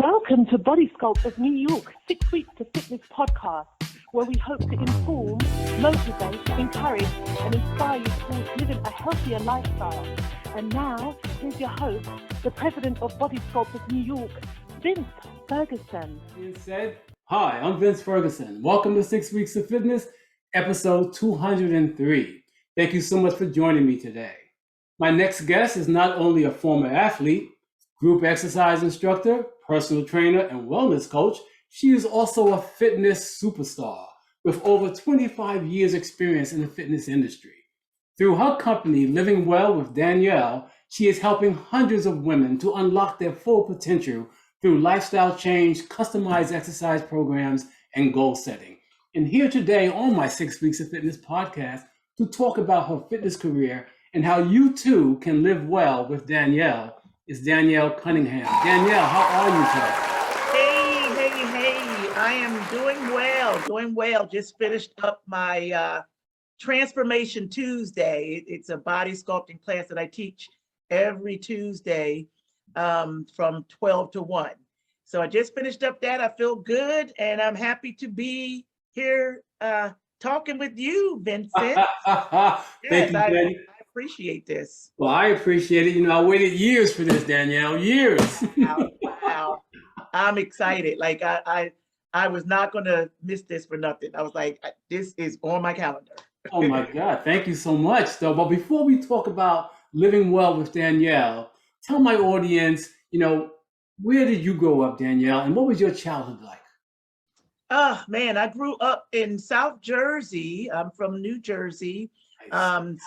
Welcome to Body Sculpt of New York 6 Weeks to Fitness podcast, where we hope to inform, motivate, encourage, and inspire you towards living a healthier lifestyle. And now, here's your host, the president of Body Sculpt of New York, Vince Ferguson. Being said, hi, I'm Vince Ferguson. Welcome to 6 Weeks of Fitness, episode 203. Thank you so much for joining me today. My next guest is not only a former athlete, group exercise instructor, personal trainer, and wellness coach. She is also a fitness superstar with over 25 years experience in the fitness industry. Through her company, Living Well with Danielle, she is helping hundreds of women to unlock their full potential through lifestyle change, customized exercise programs, and goal setting. And here today on my 6 Weeks of Fitness podcast to talk about her fitness career and how you too can live well with Danielle is Danielle Cunningham. Danielle, how are you today? Hey. I am doing well. Just finished up my Transformation Tuesday. It's a body sculpting class that I teach every Tuesday from 12 to 1. So I just finished up that. I feel good, and I'm happy to be here talking with you, Vincent. Thank you, Danielle. I appreciate this. Well, I appreciate it. I waited years for this, Danielle, years. Wow. I'm excited. Like I was not going to miss this for nothing. I was like, this is on my calendar. Oh my God. Thank you so much, though. But before we talk about living well with Danielle, tell my audience, where did you grow up, Danielle, and what was your childhood like? Oh, man, I grew up in South Jersey. I'm from New Jersey.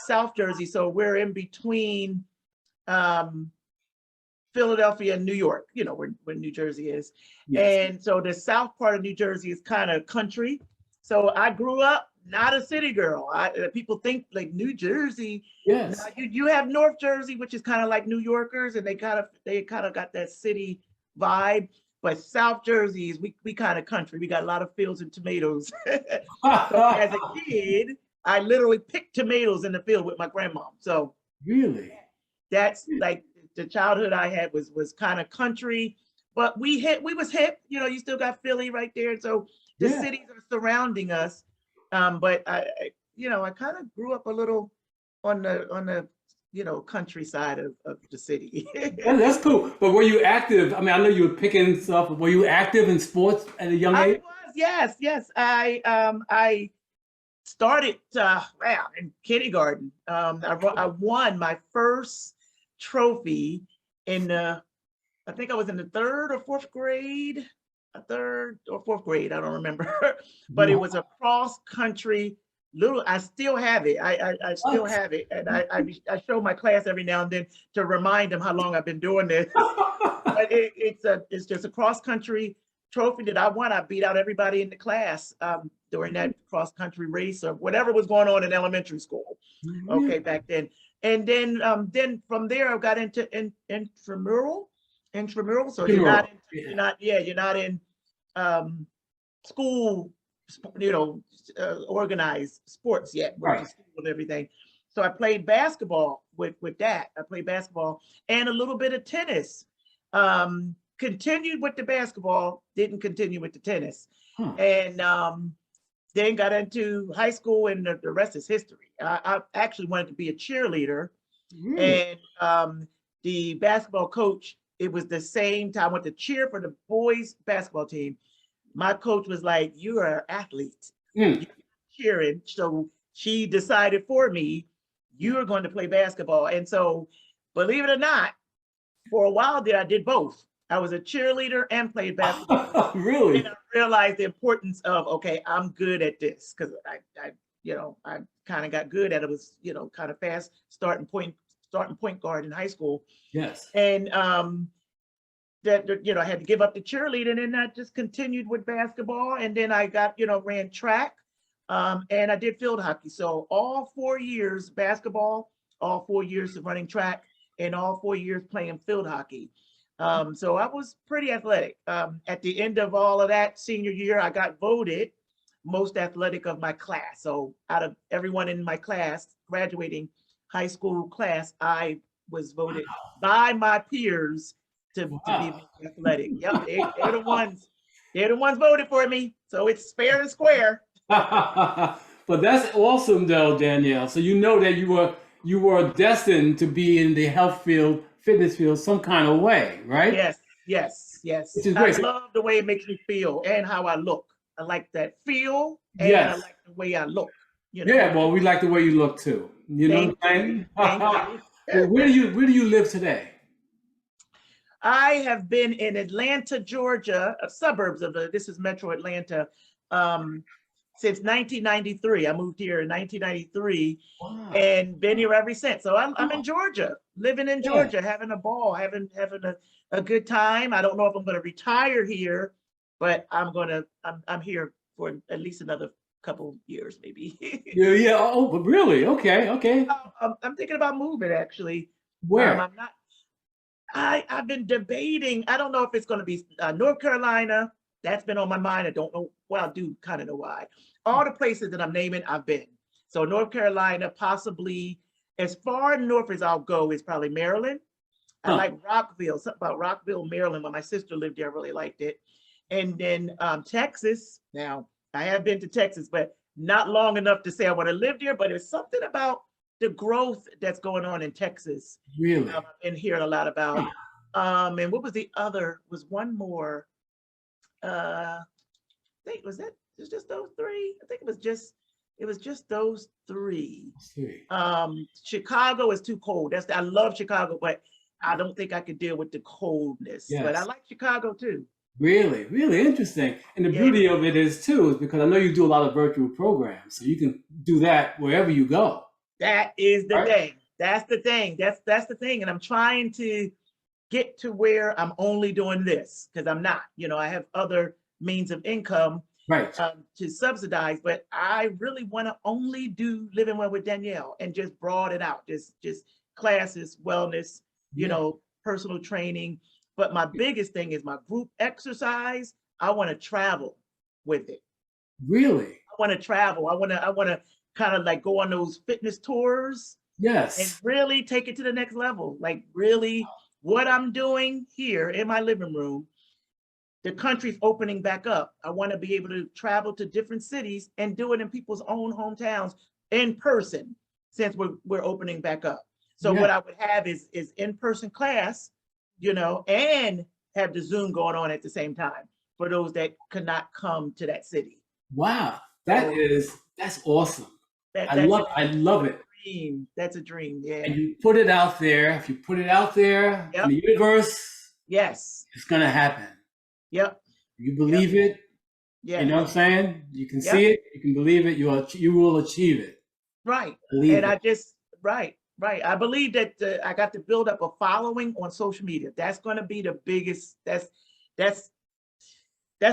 South Jersey, so we're in between Philadelphia and New York, where New Jersey is. Yes. And so the south part of New Jersey is kind of country. So I grew up not a city girl. People think like New Jersey. Yes. You have North Jersey, which is kind of like New Yorkers, and they kind of got that city vibe. But South Jersey is we kind of country. We got a lot of fields and tomatoes. So as a kid, I literally picked tomatoes in the field with my grandmom. So really, that's like the childhood I had was kind of country, but we was hip. You still got Philly right there. So the cities are surrounding us. But I kind of grew up a little on the countryside of the city. Yeah, that's cool. But were you active? I know you were picking stuff. Were you active in sports at a young age? I was, yes. I started in kindergarten. I won my first trophy in I think I was in the third or fourth grade. I don't remember. But it was a cross country I still have it. I still have it, and I show my class every now and then to remind them how long I've been doing this. But it's just a cross country trophy that I won. I beat out everybody in the class during that cross country race or whatever was going on in elementary school. Mm-hmm. Okay, back then. And then from there I got into intramural. So you're not in school, organized sports yet, right? School and everything. So I played basketball with that. I played basketball and a little bit of tennis. Continued with the basketball, didn't continue with the tennis. And then got into high school, and the rest is history. I actually wanted to be a cheerleader. And the basketball coach, it was the same time I went to cheer for the boys basketball team. My coach was like, "You are an athlete, you're cheering." So she decided for me, "You are going to play basketball." And so, believe it or not, for a while there, I did both. I was a cheerleader and played basketball. Really? And I realized the importance of, okay, I'm good at this, because I kind of got good at it. Was kind of fast starting point guard in high school. Yes. And I had to give up the cheerleading, and then I just continued with basketball. And then I got ran track, and I did field hockey. So all 4 years basketball, all 4 years of running track, and all 4 years playing field hockey. So I was pretty athletic. At the end of all of that, senior year, I got voted most athletic of my class. So out of everyone in my class, graduating high school class, I was voted by my peers to be Wow. athletic. Yep, they're the ones. They're the ones voted for me. So it's fair and square. But that's awesome, though, Danielle. So you know that you were destined to be in the health field, fitness field, some kind of way, right? Yes, yes, Which yes. is I great. So, love the way it makes me feel and how I look. I like that feel and I yes. like the way I look, you know. Yeah. Well, we like the way you look too. You know Thank what I'm you. saying? Thank you. Well, where do you live today? I have been in Atlanta, Georgia, suburbs of this is Metro Atlanta, um, since 1993. I moved here in 1993 Wow. and been here ever since. So I'm in Georgia, living in Yeah. Georgia, having a ball, having a good time. I don't know if I'm going to retire here, but I'm here for at least another couple years, maybe. Yeah. Yeah. Oh, but really? Okay. Okay. I'm thinking about moving actually. Where? I'm not. I've been debating. I don't know if it's going to be North Carolina. That's been on my mind. I don't know. Well, I do kind of know why. All the places that I'm naming, I've been. So North Carolina, possibly as far north as I'll go is probably Maryland. I Huh. like Rockville. Something about Rockville, Maryland. When my sister lived there, I really liked it. And then Texas. Now I have been to Texas, but not long enough to say I want to live there. But there's something about the growth that's going on in Texas. Really? I've been hearing a lot about. And what was the other? Was one more? I think was just those three. I think it was just those three. Let's see. Chicago is too cold. I love Chicago, but I don't think I could deal with the coldness. But I Yes. like Chicago too. Really, really interesting. And the Yeah, beauty of it is too, is because I know you do a lot of virtual programs, so you can do that wherever you go, that is the right? thing. That's the thing. That's the thing. And I'm trying to get to where I'm only doing this because I'm not. I have other means of income Right. to subsidize, but I really want to only do Living Well with Danielle and just broad it out, just classes, wellness, Yeah. personal training. But my biggest thing is my group exercise. I want to travel with it. Really? I want to travel. I want to kind of like go on those fitness tours and Yes. really take it to the next level. Like really what I'm doing here in my living room, the country's opening back up. I want to be able to travel to different cities and do it in people's own hometowns in person since we're opening back up. So Yeah. what I would have is in-person class, and have the Zoom going on at the same time for those that could not come to that city. Wow. So That's awesome. that I that's love I love it. dream. That's a dream. Yeah. And you put it out there. If you put it out there in Yep. the universe, Yes. it's gonna happen. Yep. You Yep. believe it, Yes. you know what I'm saying? You can Yep. see it, you can believe it, you will achieve it. Right. Believe And it. right. I believe that I got to build up a following on social media. That's going to be the biggest. That's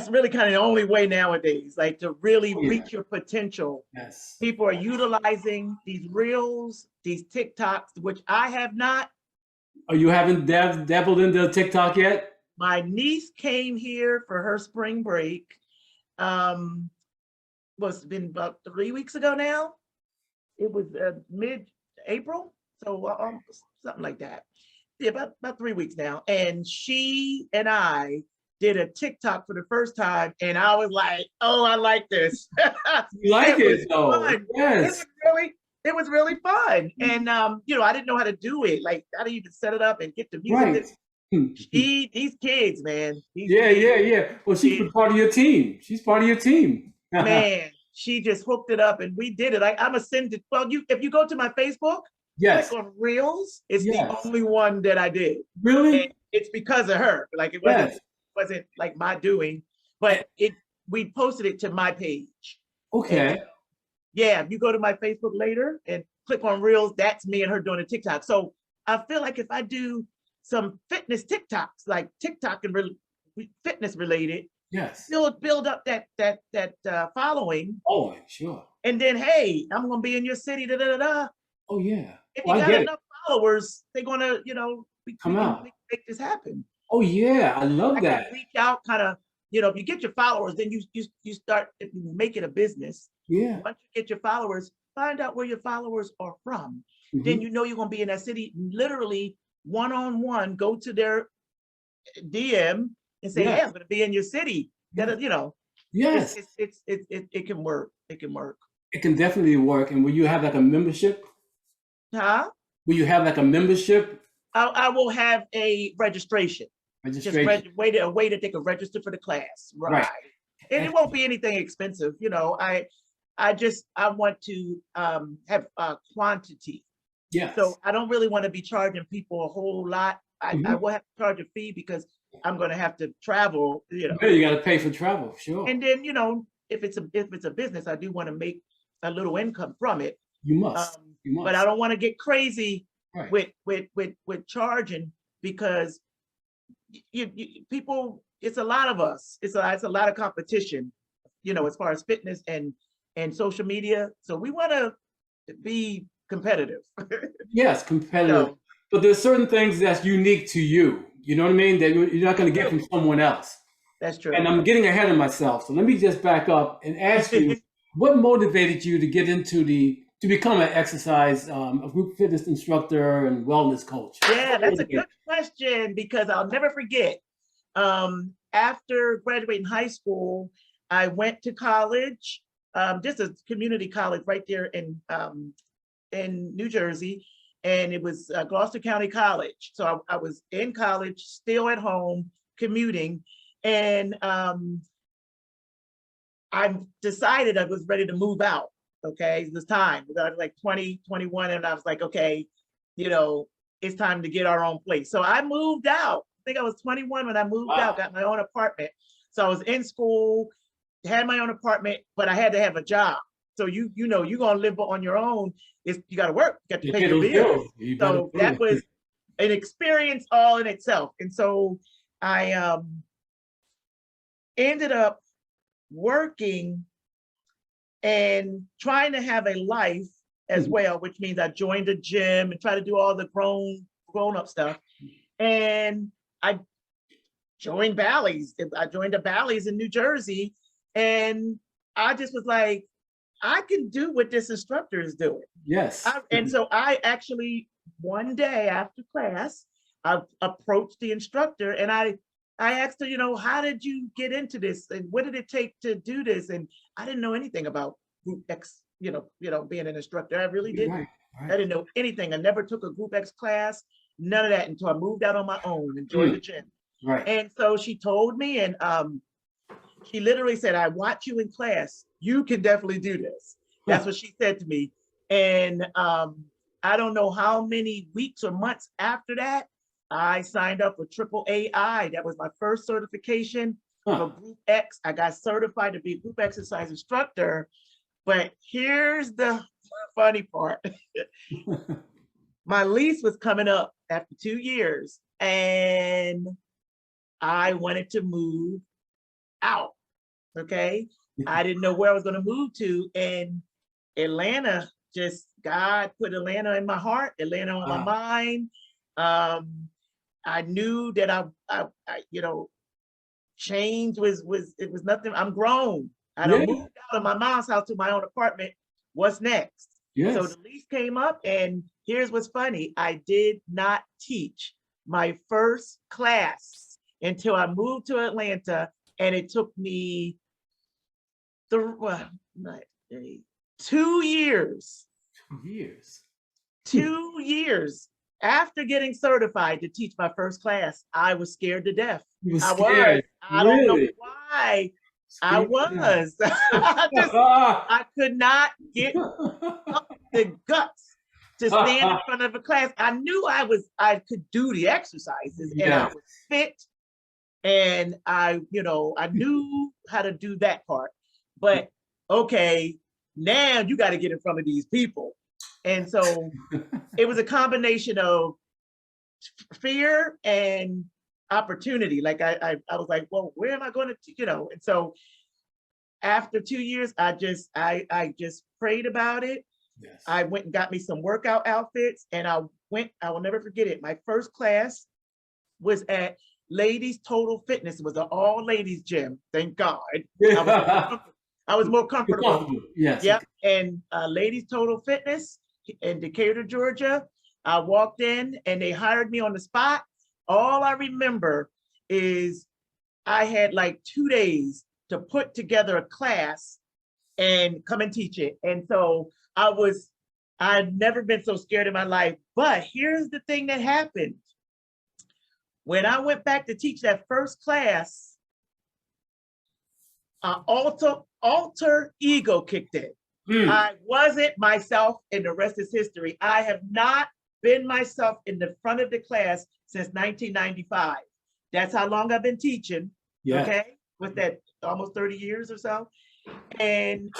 really kind of the only way nowadays, like to really Oh, yeah. reach your potential. Yes. People are utilizing these reels, these TikToks, which I have not. Oh, you haven't dabbled into TikTok yet? My niece came here for her spring break. Was been about 3 weeks ago now. It was mid-April, so something like that. Yeah, about 3 weeks now. And she and I did a TikTok for the first time, and I was like, "Oh, I like this." You like It was it though. fun. Yes. It was really fun. And I didn't know how to do it, like how to even set it up and get the music. Right. These kids, man. Yeah. Well, she's part of your team. She's part of your team. Man, she just hooked it up and we did it. I'm a send it. Well, if you go to my Facebook, Yes. click on Reels, it's Yes. the only one that I did. Really? And it's because of her. Like it Yes. wasn't like my doing, but we posted it to my page. Okay. And, yeah, if you go to my Facebook later and click on Reels, that's me and her doing a TikTok. So I feel like if I do some fitness TikToks, like TikTok and fitness related, Yes. build up that following, Oh, sure. and then hey, I'm gonna be in your city. Da, da, da, da. Oh, yeah. If Well, you I got get it. enough followers, they're gonna, we Come can out. make this happen. Oh, yeah. I I love can that. reach out, kind of, if you get your followers, then you start, if you make it a business. Yeah. Once you get your followers, find out where your followers are from. Mhm. Then you're gonna be in that city, literally one-on-one, go to their DM and say, Yeah. hey, I'm going to be in your city. Yeah. You know, Yes. it can work. It can work. It can definitely work. And will you have like a membership? Huh? Will you have like a membership I will have a registration. Just registration? a way that they can register for the class. Right. And it won't be anything expensive. You know, I want to have quantity. Yes. So I don't really want to be charging people a whole lot. I Mhm. will have to charge a fee because I'm going to have to travel, you know. Yeah, you got to pay for travel, sure. And then, you know, if it's a business, I do want to make a little income from it. You must. You must. But I don't want to get crazy Right. with charging, because you people, it's a lot of us. It's a lot of competition, you know, as far as fitness and social media. So we want to be competitive. Yes, competitive. So, But there's certain things that's unique to you. You know what I mean? That you're not going to get from someone else. that's true. And I'm getting ahead of myself. So let me just back up and ask you, what motivated you to get into to become an exercise, a group fitness instructor and wellness coach? Yeah, that's a good question, because I'll never forget. After graduating high school, I went to college, just a community college right there in New Jersey, and it was Gloucester County College. So I was in college, still at home, commuting, and I decided I was ready to move out. Okay, it was time. I was like 20, 21, and I was like, okay, you know, it's time to get our own place. So I moved out. I think I was 21 when I moved out, got my own apartment. So I was in school, had my own apartment, but I had to have a job. So you know, you're gonna live on your own. You got to work, you got to pay your bills. So that was an experience all in itself. And so I ended up working and trying to have a life as well, which means I joined a gym and try to do all the grown up stuff. And I joined Bally's. I joined the Bally's in New Jersey, and I just was like, I can do what this instructor is doing. Yes. And so I actually, one day after class, I approached the instructor and I asked her, you know, how did you get into this? And what did it take to do this? And I didn't know anything about Group X, you know, being an instructor. I really didn't. Right. I didn't know anything. I never took a Group X class, none of that, until I moved out on my own and joined the gym. Right. And so she told me, and she literally said, I watch you in class. You can definitely do this. That's what she said to me. And I don't know how many weeks or months after that, I signed up for AAAI. That was my first certification for Group X. I got certified to be a Group Exercise Instructor. But here's the funny part. My lease was coming up after 2 years, and I wanted to move out. Okay. I didn't know where I was going to move to. And Atlanta, God put Atlanta in my heart, Atlanta on my mind. I knew that I you know, change was nothing. I'm grown. I done moved out of my mom's house to my own apartment. What's next? Yes. So the lease came up, and here's what's funny. I did not teach my first class until I moved to Atlanta, and it took me 2 years. 2 years. 2 years after getting certified to teach my first class. I was scared to death. I was. I don't know why. I was. I could not get up the guts to stand in front of a class. I knew I could do the exercises, and I was fit, and I knew how to do that part. But okay, now you got to get in front of these people. And so it was a combination of fear and opportunity. Like I was like, well, where am I going to, and so after 2 years, I just prayed about it. Yes. I went and got me some workout outfits, and I will never forget it. My first class was at Ladies Total Fitness. It was an all ladies gym. Thank God. I was more comfortable. Yes. Yep. And Ladies Total Fitness in Decatur, Georgia. I walked in and they hired me on the spot. All I remember is I had like 2 days to put together a class and come and teach it. And so I'd never been so scared in my life. But here's the thing that happened. When I went back to teach that first class, alter ego kicked in. I wasn't myself, and the rest is history. I have not been myself in the front of the class since 1995. That's how long I've been teaching. Yeah. Okay, with that almost 30 years or so. And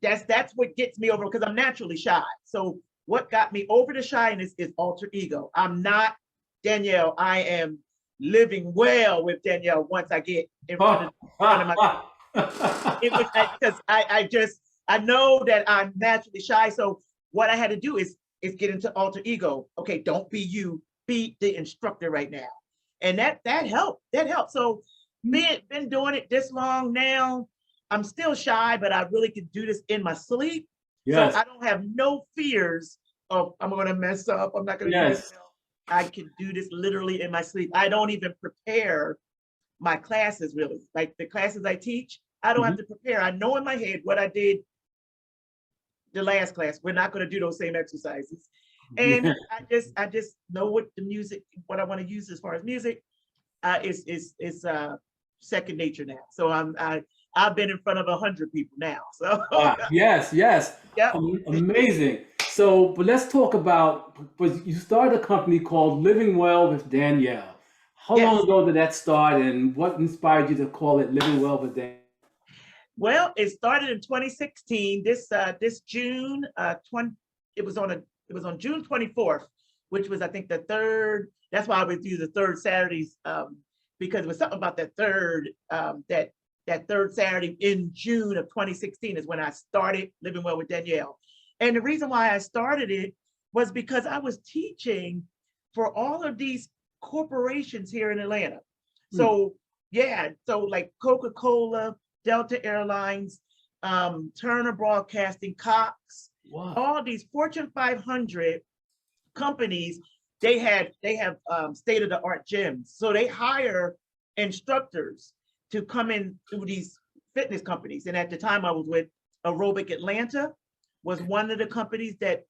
that's what gets me over, because I'm naturally shy. So what got me over the shyness is alter ego. I'm not Danielle. I am living well with Danielle once I get in front of my. It was because I know that I'm naturally shy. So what I had to do is get into alter ego. Okay, don't be you, be the instructor right now. And that helped. That helped. So been doing it this long now. I'm still shy, but I really can do this in my sleep. Yes. So I don't have no fears of I'm gonna mess up. I'm not gonna do this. I can do this literally in my sleep. I don't even prepare my classes really. Like the classes I teach, I don't have to prepare. I know in my head what I did the last class. We're not going to do those same exercises. And I just know what the music, what I want to use as far as music is second nature now. So I've been in front of 100 people now. So yes. Yep. Amazing. So, but let's talk about, you started a company called Living Well with Danielle. How long ago did that start, and what inspired you to call it Living Well with Danielle? Well, it started in 2016. This June it was on June 24th, which was I think the third. That's why I would do the third Saturdays, because it was something about that third third Saturday in June of 2016 is when I started Living Well with Danielle. And the reason why I started it was because I was teaching for all of these corporations here in Atlanta. So so like Coca-Cola, Delta Airlines, Turner Broadcasting, Cox, all these Fortune 500 companies, they have state-of-the-art gyms. So they hire instructors to come in through these fitness companies. And at the time I was with Aerobic Atlanta, was one of the companies that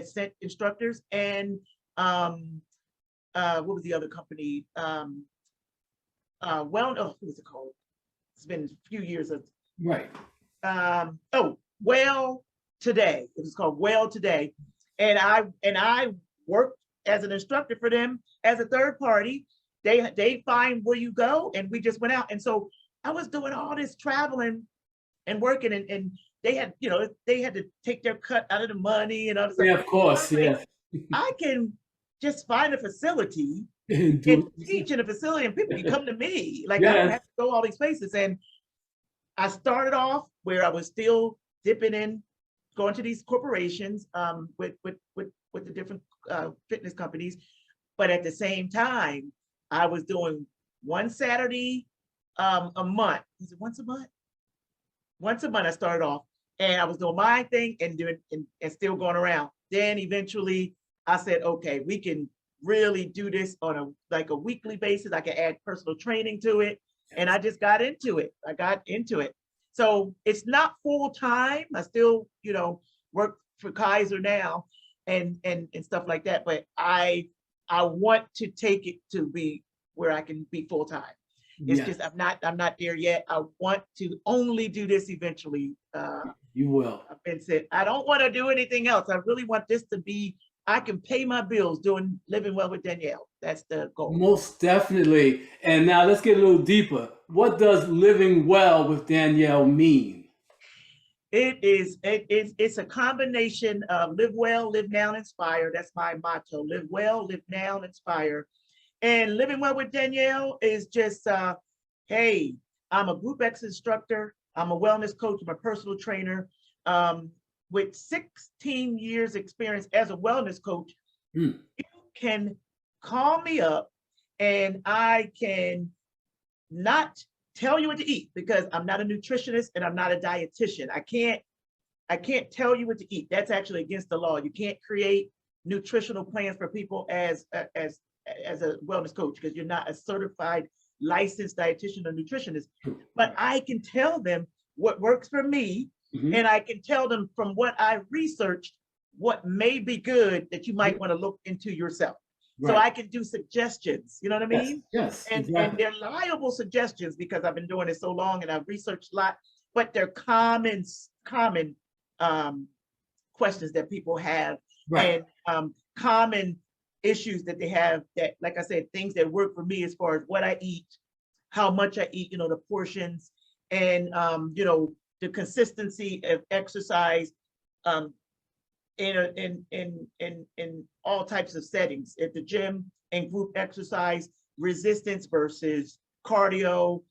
sent instructors. And what was the other company? What was it called? It's been a few years of Well Today. It was called Well Today. And I worked as an instructor for them as a third party. They find where you go, and we just went out. And so I was doing all this traveling and working, and they had to take their cut out of the money and all this stuff. Yeah, of course. Yeah. I can just find a facility and teach in a facility, and people can come to me. Like I don't have to go all these places. And I started off where I was still dipping in, going to these corporations with the different fitness companies. But at the same time, I was doing one Saturday a month. Was it once a month? Once a month I started off, and I was doing my thing and doing and still going around. Then eventually I said, okay, we can really do this on a weekly basis. I can add personal training to it. And I just got into it. So it's not full time. I still, work for Kaiser now and stuff like that. But I want to take it to be where I can be full time. It's just I'm not there yet. I want to only do this eventually. You will. I've been said I don't want to do anything else. I really want this to be, I can pay my bills doing Living Well with Danielle. That's the goal. Most definitely. And now let's get a little deeper. What does Living Well with Danielle mean? It's a combination of live well, live now, and inspire. That's my motto. Live well, live now, and inspire. And Living Well with Danielle is just, hey, I'm a group exercise instructor. I'm a wellness coach. I'm a personal trainer. With 16 years experience as a wellness coach, you can call me up and I can not tell you what to eat, because I'm not a nutritionist and I'm not a dietitian. I can't tell you what to eat. That's actually against the law. You can't create nutritional plans for people as as a wellness coach because you're not a certified licensed dietitian or nutritionist, but I can tell them what works for me, and I can tell them from what I researched what may be good that you might want to look into yourself. So I can do suggestions, you know what I mean? Yes, And exactly. they're liable suggestions because I've been doing it so long and I've researched a lot, but they're common questions that people have, and common issues that they have that, like I said, things that work for me as far as what I eat, how much I eat, the portions, and the consistency of exercise in all types of settings at the gym and group exercise, resistance versus cardio.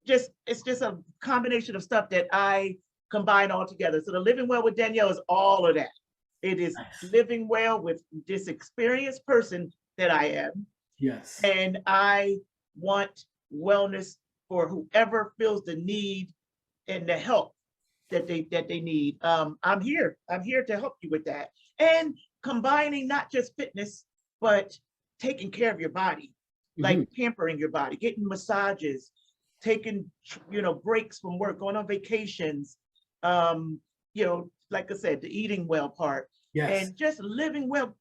It's just a combination of stuff that I combine all together. So the Living Well with Danielle is all of that. It is living well with this experienced person that I am. Yes. And I want wellness for whoever feels the need and the help that they need. I'm here to help you with that. And combining not just fitness, but taking care of your body, like pampering your body, getting massages, taking, breaks from work, going on vacations, like I said, the eating well part, and just living well,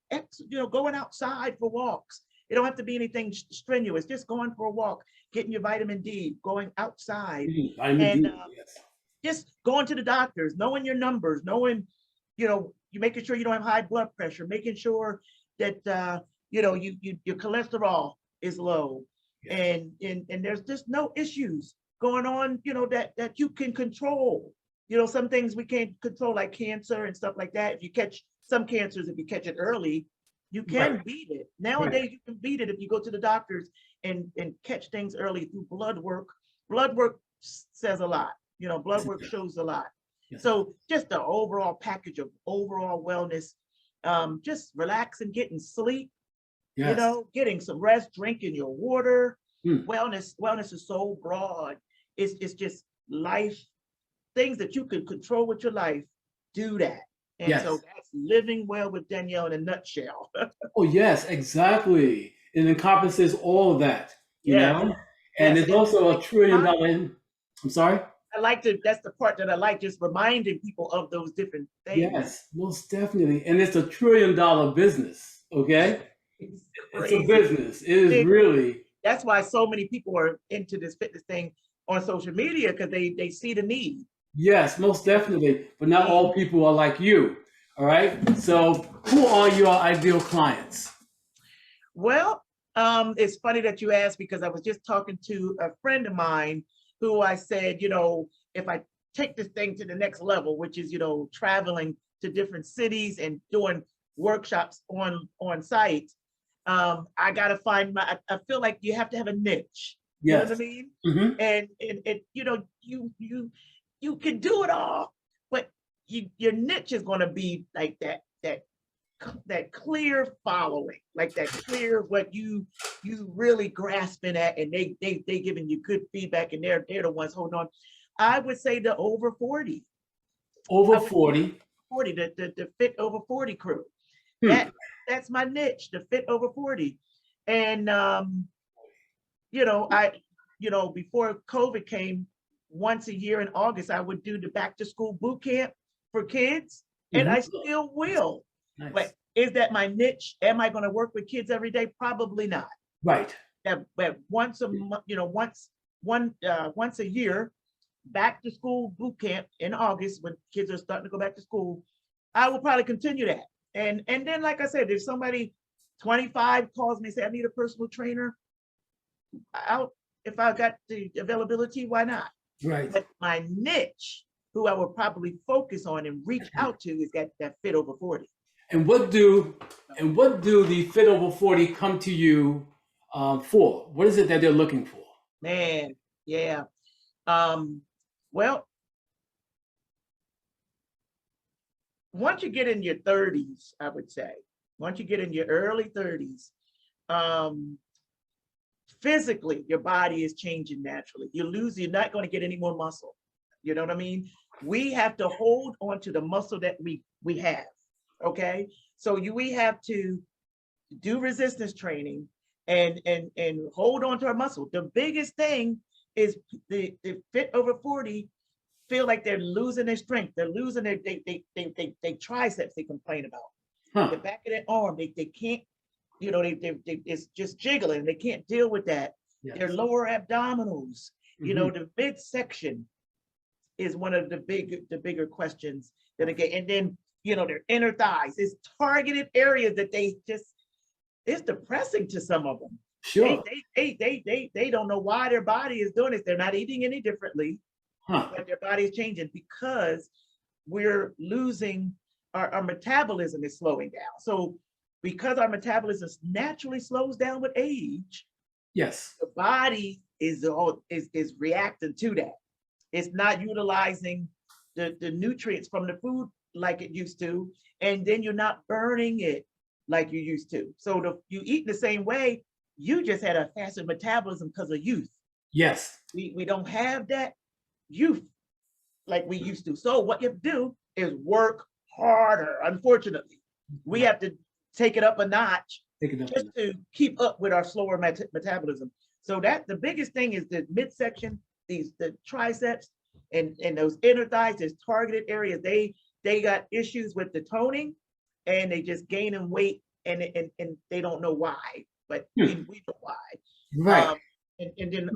going outside for walks. It don't have to be anything strenuous, just going for a walk, getting your vitamin D, going outside, and just going to the doctors, knowing your numbers, knowing, you making sure you don't have high blood pressure, making sure that, your cholesterol is low, and there's just no issues going on, that you can control. Some things we can't control, like cancer and stuff like that. If you catch some cancers, if you catch it early, you can beat it. Nowadays, you can beat it if you go to the doctors and catch things early through blood work. Blood work says a lot. Blood work shows a lot. So just the overall package of overall wellness, just relaxing, getting sleep, getting some rest, drinking your water. Wellness is so broad. It's just life, things that you can control with your life, do that. And so that's living well with Danielle in a nutshell. Oh, yes, exactly. It encompasses all of that, you know? And it's also $1 trillion. I'm sorry? That's the part that I like, just reminding people of those different things. Yes, most definitely. And it's $1 trillion business, okay? It's a business. It is really. That's why so many people are into this fitness thing on social media, because they see the need. Yes, most definitely. But not all people are like you. All right. So who are your ideal clients? Well, it's funny that you asked, because I was just talking to a friend of mine who I said, if I take this thing to the next level, which is, traveling to different cities and doing workshops on site, I got to find I feel like you have to have a niche. You know what I mean? And it, you can do it all, but your niche is going to be like that clear following, like that clear what you really grasping at, and they giving you good feedback, and they're the ones holding on. I would say the over 40. Over 40. The fit over 40 crew. That's my niche, the fit over 40. And before COVID came, once a year in August, I would do the back to school boot camp for kids, and I still will. Nice. But is that my niche? Am I going to work with kids every day? Probably not. Right. But once a month, once a year, back to school boot camp in August, when kids are starting to go back to school, I will probably continue that. And then, like I said, if somebody 25 calls me and say, I need a personal trainer, if I got the availability, why not? Right. But my niche, who I would probably focus on and reach out to, is that fit over 40. And what do the fit over 40 come to you for? What is it that they're looking for? Man, yeah. Well, once you get in your 30s, I would say, once you get in your early 30s, physically, your body is changing naturally. You're not going to get any more muscle. You know what I mean? We have to hold on to the muscle that we have. Okay. So we have to do resistance training, and hold on to our muscle. The biggest thing is the fit over 40 feel like they're losing their strength. They're losing their they triceps they complain about. The back of their arm, they can't, it's just jiggling. They can't deal with that. Yes. Their lower abdominals, the midsection is one of the bigger questions that I get. And then, their inner thighs, it's targeted areas that it's depressing to some of them. Sure. They don't know why their body is doing this. They're not eating any differently, but their body is changing because we're losing our metabolism is slowing down. So because our metabolism naturally slows down with age, yes, the body is reacting to that. It's not utilizing the nutrients from the food like it used to, and then you're not burning it like you used to. So you eat the same way, you just had a faster metabolism because of youth. Yes. We don't have that youth like we used to. So what you have to do is work harder. Unfortunately, we have to take it up a notch just to keep up with our slower metabolism. So that the biggest thing is the midsection, the triceps, and those inner thighs, there's targeted areas. They got issues with the toning, and they just gaining weight, and they don't know why, but we know why. Right. And then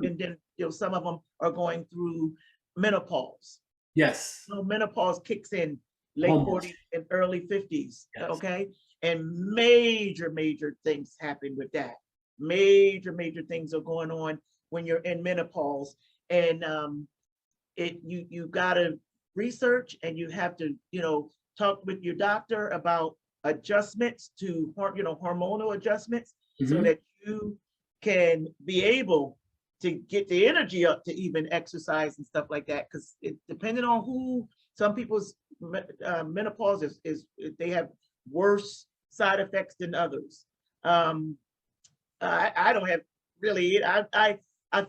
some of them are going through menopause. Yes. So menopause kicks in late 40s and early 50s. Yes. Okay. And major things happen with that. Major things are going on when you're in menopause. And you gotta research, and you have to, talk with your doctor about adjustments to hormonal adjustments, so that you can be able to get the energy up to even exercise and stuff like that. Because depending on who, some people's menopause is they have worse side effects than others. I don't have really, I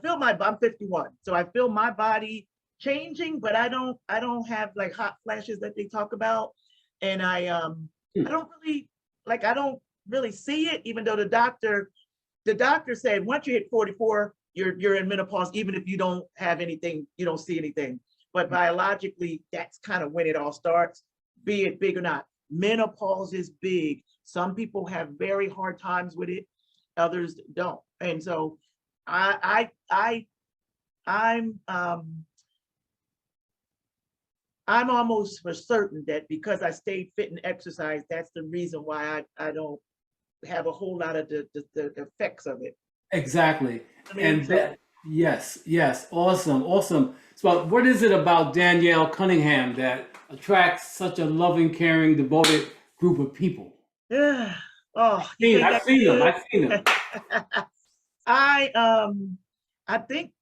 feel I'm 51, so I feel my body changing, but I don't have like hot flashes that they talk about. And I don't really see it, even though the doctor said once you hit 44, you're in menopause, even if you don't have anything, you don't see anything. But biologically, that's kind of when it all starts, be it big or not. Menopause is big. Some people have very hard times with it, others don't. And so I'm almost for certain that because I stayed fit and exercise, that's the reason why I don't have a whole lot of the effects of it. Exactly. And that, yes, awesome. So what is it about Danielle Cunningham that attracts such a loving, caring, devoted group of people? Yeah. Oh, I've seen them. I think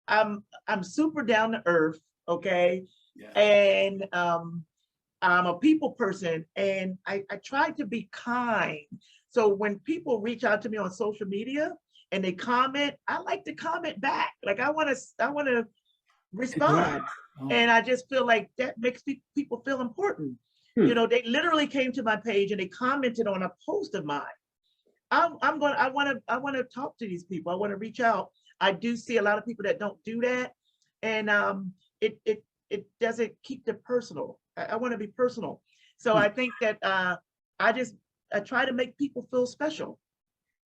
I'm super down to earth, okay? Yeah. And I'm a people person, and I try to be kind. So when people reach out to me on social media and they comment, I like to comment back. Like I want to respond. Oh. And I just feel like that makes people feel important. They literally came to my page and they commented on a post of mine. I want to talk to these people. I want to reach out. I do see a lot of people that don't do that, and it doesn't keep it personal. I want to be personal. So I think that I try to make people feel special.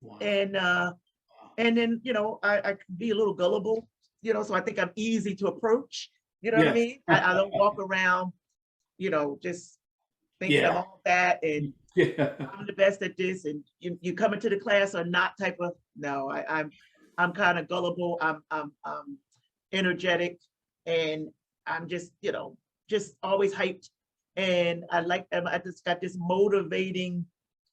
Wow. And then I can be a little gullible, so I think I'm easy to approach. You know what I mean? I don't walk around, just thinking I'm all that and I'm the best at this, and you come into the class or not type of. No, I'm kind of gullible. I'm energetic, and I'm just just always hyped, and I just got this motivating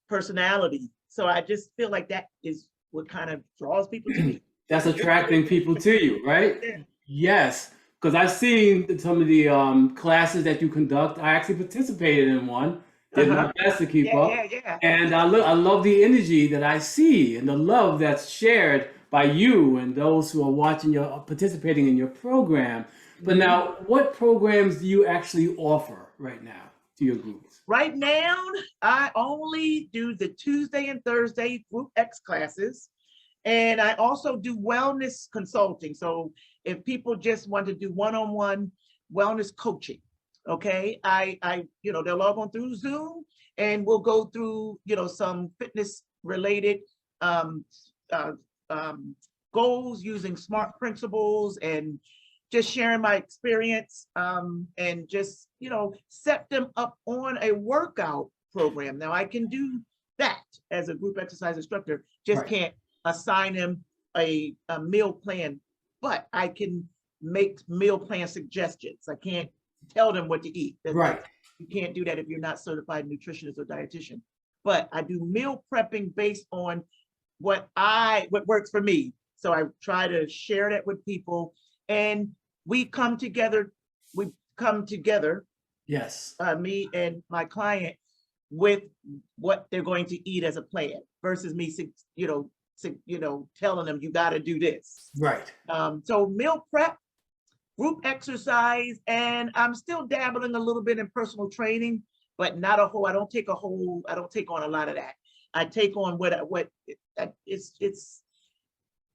personality. So I just feel like that is what kind of draws people to me. That's attracting people to you, right? Yeah. Yes, because I've seen some of the classes that you conduct. I actually participated in one. Did my best to keep up. Yeah. And I love the energy that I see and the love that's shared by you and those who are participating in your program. But now, what programs do you actually offer right now? to your groups? Right now, I only do the Tuesday and Thursday Group X classes. And I also do wellness consulting. So if people just want to do one-on-one wellness coaching, okay, they'll log on through Zoom and we'll go through, some fitness related goals using SMART principles and just sharing my experience and just, set them up on a workout program. Now I can do that as a group exercise instructor, just Right. can't assign them a meal plan, but I can make meal plan suggestions. I can't tell them what to eat. Right. You can't do that if you're not certified nutritionist or dietitian. But I do meal prepping based on what works for me. So I try to share that with people, and we come together. Yes. Me and my client, with what they're going to eat as a plan versus me, telling them you got to do this. Right. So meal prep, group exercise, and I'm still dabbling a little bit in personal training, but not a whole. I don't take on a lot of that. I take on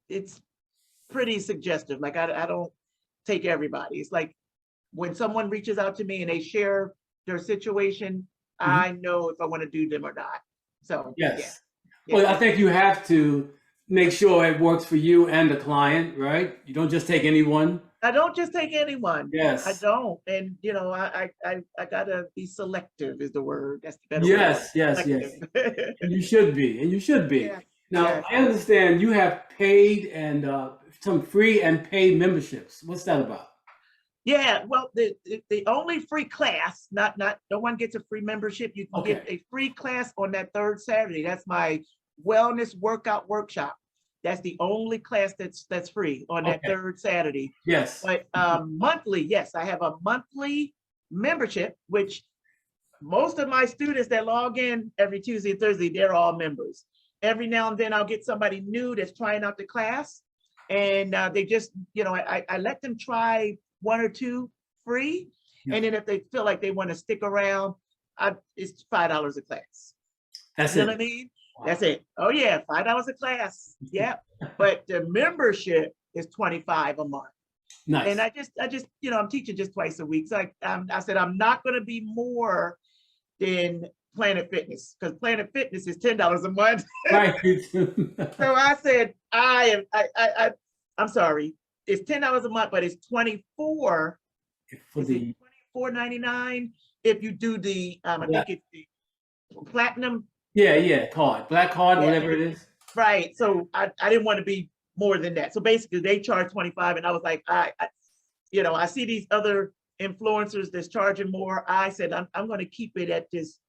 it's pretty suggestive. Like I don't take everybody. It's like when someone reaches out to me and they share their situation, I know if I want to do them or not. So yes. Yeah. Well, I think you have to make sure it works for you and the client, right? You don't just take anyone. I don't just take anyone. Yes. I don't. And I gotta be selective is the word. That's the better Yes, word. yes. And you should be. Yeah. Now, Yes. I understand you have paid and some free and paid memberships. What's that about? Yeah, well, the only free class, not no one gets a free membership. You can get a free class on that third Saturday. That's my wellness workout workshop. That's the only class that's free on that third Saturday. Yes. But monthly, yes, I have a monthly membership, which most of my students that log in every Tuesday and Thursday, they're all members. Every now and then I'll get somebody new that's trying out the class, and they just, I let them try one or two free. Yeah. And then if they feel like they want to stick around, it's $5 a class. That's You it. know what I mean? Wow. That's it. Oh yeah, $5 a class. Yeah. But the membership is $25 a month. Nice. And I just, I'm teaching just twice a week. So I said, I'm not going to be more than Planet Fitness, because Planet Fitness is $10 a month. Right. So I said, I'm sorry. It's $10 a month, but it's $24. For the $24.99 if you do the I think it's the platinum. card, black card, whatever it is. Right. So I didn't want to be more than that. So basically they charge 25, and I was like, I see these other influencers that's charging more. I said, I'm going to keep it at this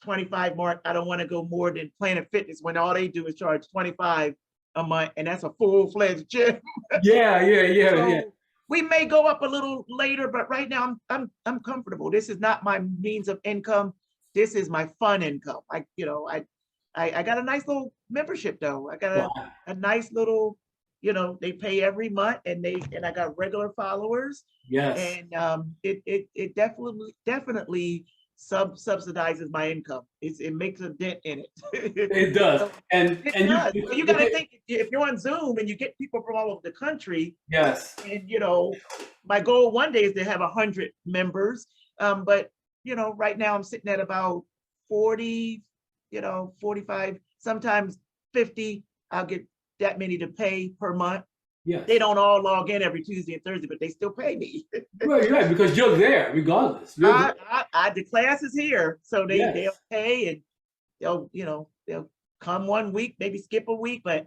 25 mark. I don't want to go more than Planet Fitness when all they do is charge 25 a month, and that's a full-fledged gym. Yeah. We may go up a little later, but right now I'm comfortable. This is not my means of income. This is my fun income. I got a nice little membership though. I got a nice little, they pay every month, and I got regular followers. Yes. And it definitely subsidizes my income. It makes a dent in it. It does. And you got to think, if you're on Zoom and you get people from all over the country. Yes. And my goal one day is to have 100 members. But right now I'm sitting at about 40, 45, sometimes 50. I'll get that many to pay per month. Yes. They don't all log in every Tuesday and Thursday, but they still pay me. Right, because you're there regardless. The class is here, so they'll pay, and they'll come one week, maybe skip a week, but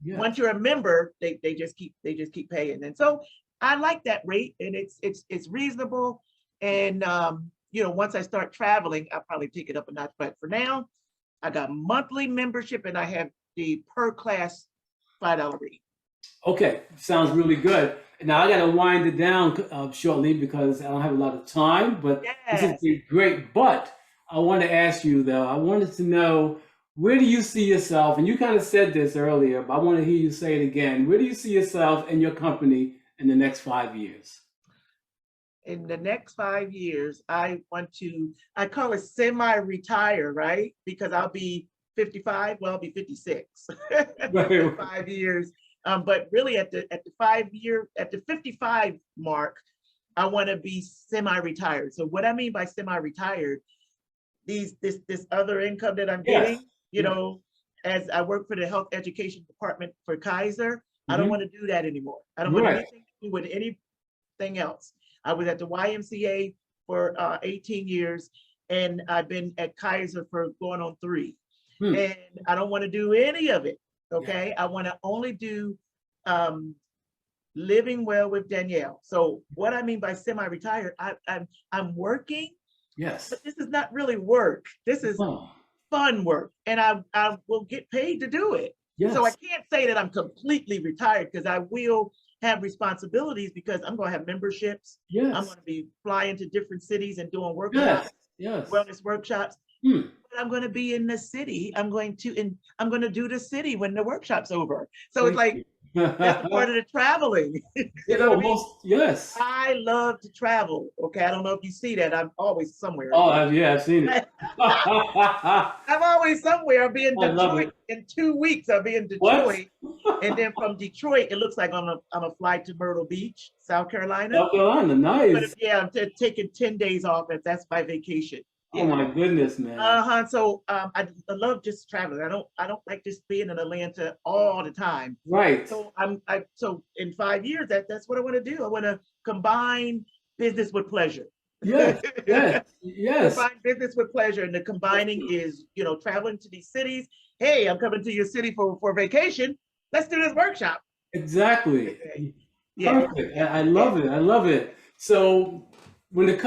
once you're a member, they just keep paying. And so I like that rate, and it's reasonable. And once I start traveling, I'll probably take it up a notch. But for now, I got monthly membership, and I have the per class $5 rate. Okay, sounds really good. Now I got to wind it down shortly because I don't have a lot of time, but this has been great. But I want to ask you though, I wanted to know, where do you see yourself? And you kind of said this earlier, but I want to hear you say it again. Where do you see yourself and your company in the next 5 years? in the next 5 years, I call it semi-retire, right? Because I'll be 55, well, I'll be 56 in Right. 5 years. But really at the 5 year, at the 55 mark, I want to be semi-retired. So what I mean by semi-retired, this other income that I'm Yes. getting, Yeah. as I work for the health education department for Kaiser, I don't Mhm. want to do that anymore. I don't want Right. anything to do with anything else. I was at the YMCA for 18 years, and I've been at Kaiser for going on 3. Hmm. And I don't want to do any of it. Yeah. Okay. I want to only do living well with Danielle. So what I mean by semi-retired, I'm working, Yes. but this is not really work. This is Oh, fun work, and I will get paid to do it. So I yes. can't say that I'm completely retired, because I will have responsibilities, because I'm going to have memberships. I'm Yes. going to be flying to different cities and doing Yes. workshops, Yes. wellness workshops. Hmm. But I'm going to be in the city. I'm going to do the city when the workshop's over. So it's Thank like you. that's a part of the traveling. You Yeah, know what I mean? almost, yes. I love to travel. Okay, I don't know if you see that. I'm always somewhere. Oh, yeah, I've seen it. I'm always somewhere. I'll be in I love Detroit it. in 2 weeks. I'll be in What? Detroit, and then from Detroit, it looks like I'm a fly to Myrtle Beach, South Carolina. South Carolina, But nice. yeah, I'm taking 10 days off. That's my vacation. Oh Yeah. my goodness, man. So I love just traveling. I don't like just being in Atlanta all the time. Right. So so in 5 years, that's what I want to do. I want to combine business with pleasure. Yes, yes, yes. Combine business with pleasure, and the combining is, traveling to these cities. Hey, I'm coming to your city for vacation. Let's do this workshop. Exactly. Okay. Yeah, Perfect. yeah, I yeah, love it. I love it. So when it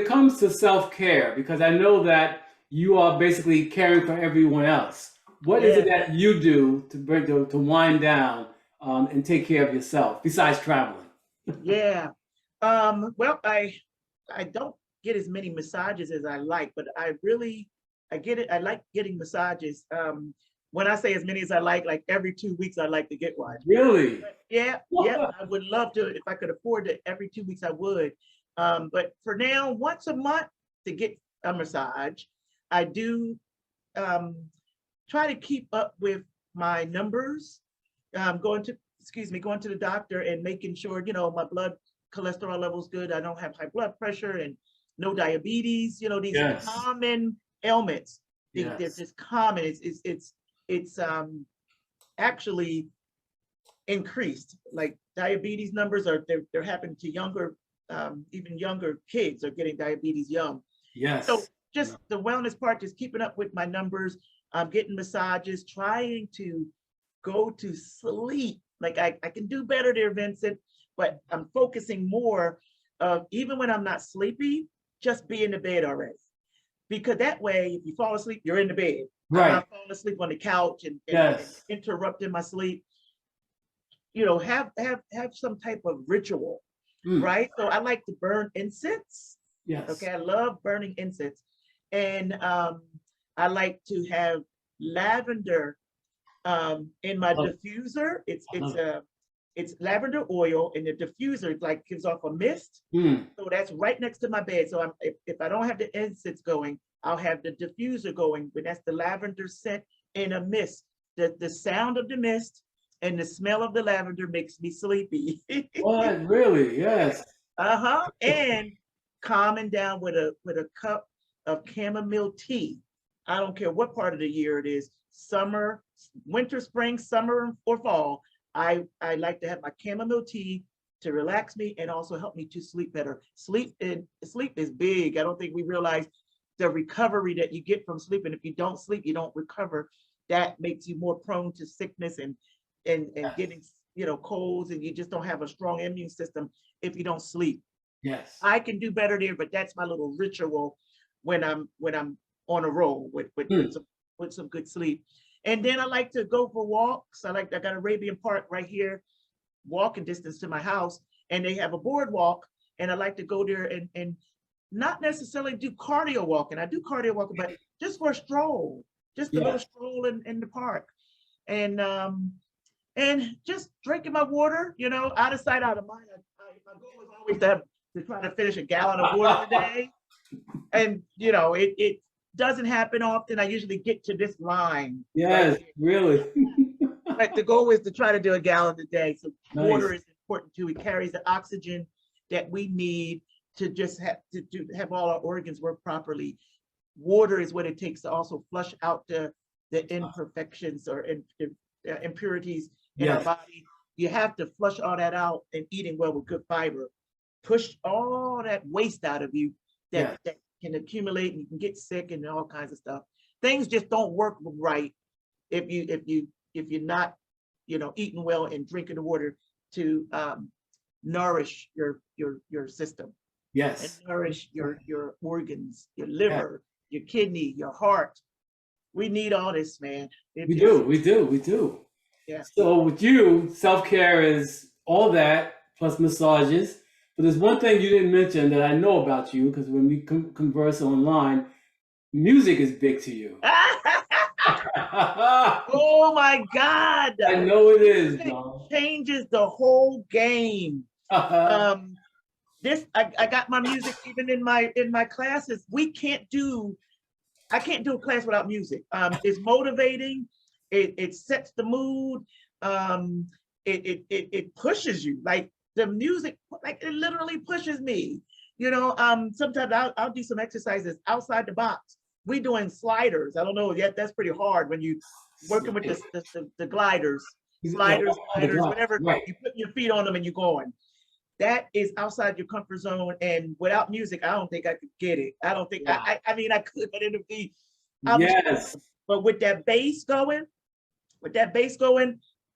comes to self-care, because I know that you are basically caring for everyone else, what is it yeah, that you do to wind down and take care of yourself besides traveling? yeah. Well, I don't get as many massages as I like, but I get it. I like getting massages. When I say as many as I like every 2 weeks, I like to get one. Really? Yeah, yeah, I would love to. If I could afford it every 2 weeks, I would. But for now, once a month to get a massage. I do um, try to keep up with my numbers, going to the doctor and making sure, my blood cholesterol level's good. I don't have high blood pressure and no diabetes, these Yes. common ailments. They're Yes. just common. It's actually increased. Like diabetes numbers they're happening to even younger kids are getting diabetes young. So Yes. just the wellness part, just keeping up with my numbers, getting massages, trying to go to sleep. Like I can do better there, Vincent, but I'm focusing more of, even when I'm not sleepy, just be in the bed already. Because that way, if you fall asleep, you're in the bed. I'm Right. not falling asleep on the couch and Yes. interrupting my sleep. Have some type of ritual, Mm. right? So I like to burn incense. Yes. Okay, I love burning incense. And I like to have lavender in my Love, diffuser. It's I it's love it. a it's lavender oil, and the diffuser like gives off a mist. Mm. So that's right next to my bed. So if I don't have the incense going, I'll have the diffuser going, but that's the lavender scent in a mist. The sound of the mist and the smell of the lavender makes me sleepy. What? Really? Yes. Uh-huh. And calming down with a cup of chamomile tea. I don't care what part of the year it is, summer, winter, spring, summer, or fall. I like to have my chamomile tea to relax me and also help me to sleep better. Sleep is big. I don't think we realize the recovery that you get from sleeping. If you don't sleep, you don't recover. That makes you more prone to sickness and getting colds, and you just don't have a strong immune system if you don't sleep. Yes. I can do better there, but that's my little ritual when I'm on a roll with Mm. some good sleep. And then I like to go for walks. I got Arabian Park right here, walking distance to my house, and they have a boardwalk, and I like to go there and not necessarily do cardio walking. I do cardio walking, but just for a stroll, just a little Yes. stroll in the park. And just drinking my water, out of sight, out of mind. My goal is always to have to try to finish a gallon of water a day. And, you know, it doesn't happen often. I usually get to this line. Yes, Right? really. But the goal is to try to do a gallon a day. So Nice. water is important too. It carries the oxygen that we need to just have all our organs work properly. Water is what it takes to also flush out the imperfections or impurities in our Yes. body. You have to flush all that out, and eating well with good fiber push all that waste out of you that can accumulate, and you can get sick and all kinds of stuff. Things just don't work right if you're not, you know, eating well and drinking the water to nourish your system. Yes. And nourish your organs, your liver, your kidney, your heart. We need all this, man. We do. Yeah. So with you, self-care is all that plus massages. But there's one thing you didn't mention that I know about you, because when we converse online, music is big to you. Oh my God! I know it is. It changes the whole game. I got my music even in my classes. I can't do a class without music. It's motivating. It sets the mood. It pushes you. Like the music, like it literally pushes me. You know, sometimes I'll do some exercises outside the box. We doing sliders. I don't know yet. That's pretty hard when you working with the gliders, sliders, whatever. Right. You put your feet on them and you're going. That is outside your comfort zone, and without music, I don't think I could get it. I don't think I mean I could, but it'd be. Yes. But with that bass going,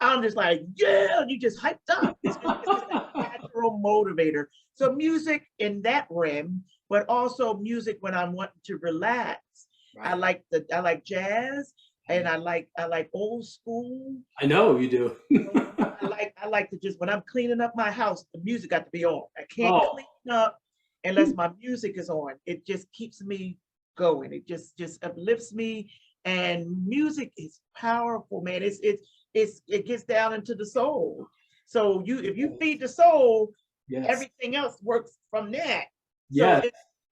I'm just like, yeah, you just hyped up. It's a natural motivator. So music in that realm, but also music when I'm wanting to relax. Right. I like jazz, and I like old school. I know you do. I like to just, when I'm cleaning up my house, the music got to be on. I can't clean up unless my music is on. It just keeps me going. It just uplifts me. And music is powerful, man. It gets down into the soul. So if you feed the soul, everything else works from that. So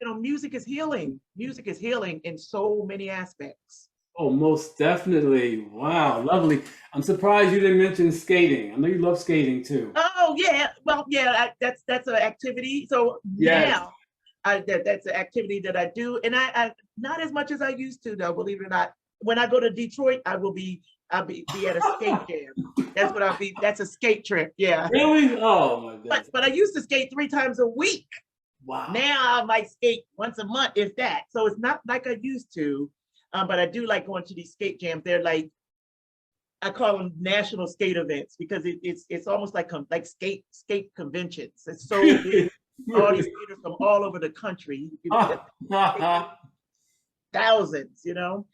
you know, music is healing. Music is healing in so many aspects. Oh, most definitely. Wow, lovely. I'm surprised you didn't mention skating. I know you love skating too. Oh yeah, well yeah, that's an activity. So now that's an activity that I do, and I not as much as I used to though. Believe it or not, when I go to Detroit, I'll be at a skate jam. That's what I'll be. That's a skate trip. Yeah. Really? Oh my goodness. But I used to skate 3 times a week. Wow. Now I might skate once a month, if that. So it's not like I used to. But I do like going to these skate jams. They're like, I call them national skate events, because it's almost like skate conventions. It's so big. All these skaters from all over the country. Thousands, you know.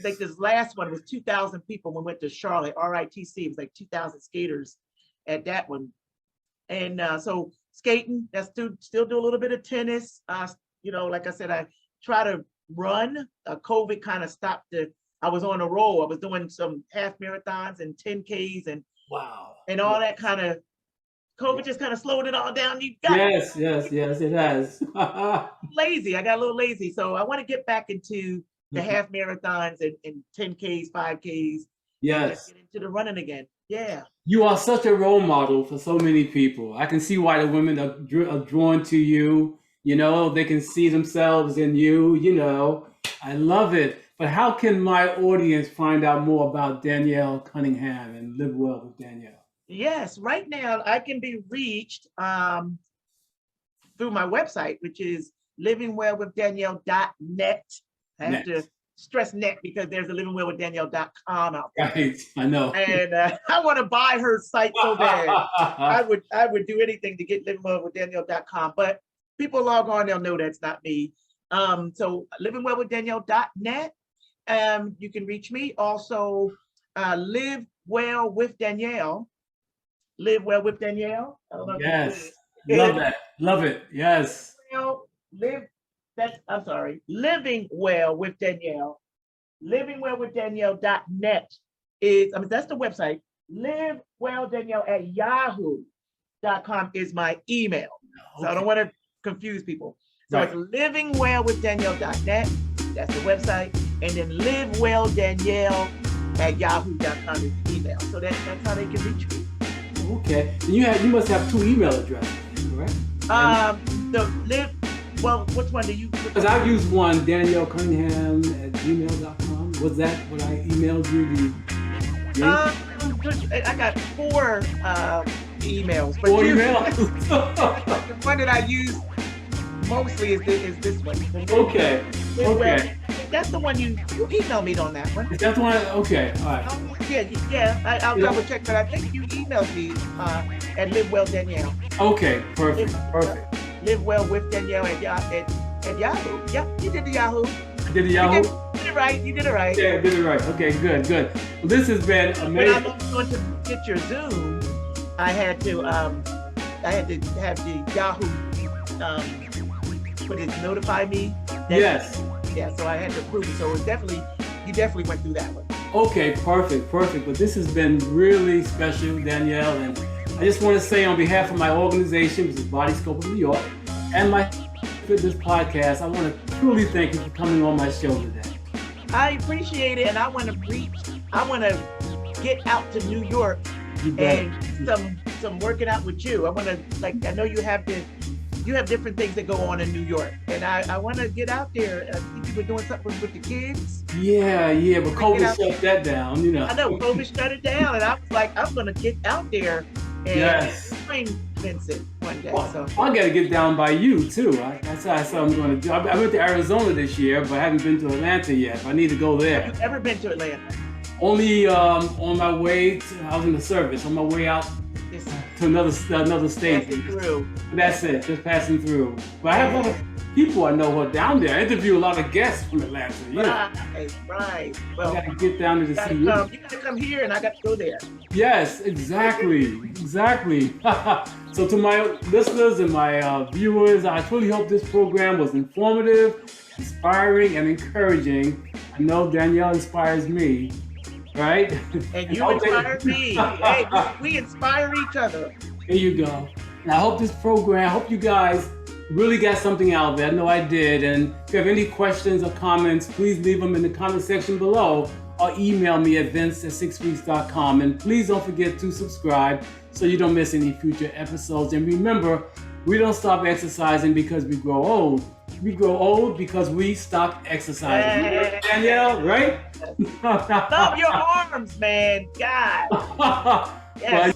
Like this last one was 2,000 people when we went to Charlotte, RITC. It was like 2,000 skaters at that one. And so skating, still do a little bit of tennis. You know, like I said, I try to run. COVID kind of stopped I was on a roll. I was doing some half marathons and 10Ks and and all that kind of. COVID just kind of slowed it all down. Yes, it has. Lazy. I got a little lazy. So I want to get back into the half marathons and 10Ks, 5Ks. Yes. Get into the running again. Yeah. You are such a role model for so many people. I can see why the women are drawn to you. You know, they can see themselves in you, you know. I love it. But how can my audience find out more about Danielle Cunningham and Live Well with Danielle? Yes, right now I can be reached through my website, which is livingwellwithdanielle.net. I have to stress net because there's a livingwellwithdanielle.com out there. Right, I know. And I want to buy her site so bad. I would do anything to get livingwellwithdanielle.com, but people log on, they'll know that's not me. So livingwellwithdanielle.net. You can reach me. Also, Live Well with Danielle. Live Well with Danielle. I don't know. Yes, love that. Love it. Yes. Living Well with Danielle. Livingwellwithdanielle.net is, that's the website. livewelldanielle@yahoo.com is my email. So I don't want to confuse people. So Right. it's livingwellwithdanielle.net. That's the website. And then livewelldanielle@yahoo.com is the email. So that's how they can reach me. Okay. And you must have 2 email addresses, correct? Which one do you? Because I've used one, Danielle Cunningham @gmail.com. Was that what I emailed you? I got 4 emails. But 4 emails? the one that I use mostly is this one. Okay. Okay. That's the one you emailed me on that one. Is that the one? Okay. All right. I'll double check, but I think you emailed me at Live Well Danielle. Okay. Perfect. Perfect. Live Well with Danielle at Yahoo. Yep, you did the Yahoo. I did the Yahoo? You did it right. You did it right. Yeah, I did it right. Okay, good. Well, this has been When amazing. I was going to get your Zoom, I had to have the Yahoo notify me. Yes. Yeah, so I had to approve it. So you definitely went through that one. Okay, perfect. But this has been really special, Danielle, and I just want to say on behalf of my organization, which is Body Scope of New York, and my fitness podcast, I want to truly thank you for coming on my show today. I appreciate it, and I want to get out to New York and some working out with you. I want to, I know you have different things that go on in New York, and I want to get out there. I think you were doing something with the kids. Yeah, but COVID shut that down, I know, COVID shut it down, and I was like, I'm going to get out there and train Vincent one day. Well, So I got to get down by you, too. That's what I'm going to do. I went to Arizona this year, but I haven't been to Atlanta yet. I need to go there. have you ever been to Atlanta? Only on my way I was in the service, on my way out It's to another state. passing through. That's it, just passing through. But I have other people I know who are down there. I interview a lot of guests from Atlanta. Right. I Well, got to get down there to see you. you got to come here, and I got to go there. Yes, exactly. So to my listeners and my viewers, I truly hope this program was informative, inspiring, and encouraging. I know Danielle inspires me, right? And you inspire me. Hey, we inspire each other. There you go. And I hope this program, I hope you guys really got something out of it. I know I did. And if you have any questions or comments, please leave them in the comment section below or email me at vince@sixweeks.com. And please don't forget to subscribe so you don't miss any future episodes. And remember, we don't stop exercising because we grow old. We grow old because we stop exercising. Hey. Danielle, right? Love your arms, man. God. Well, Yes.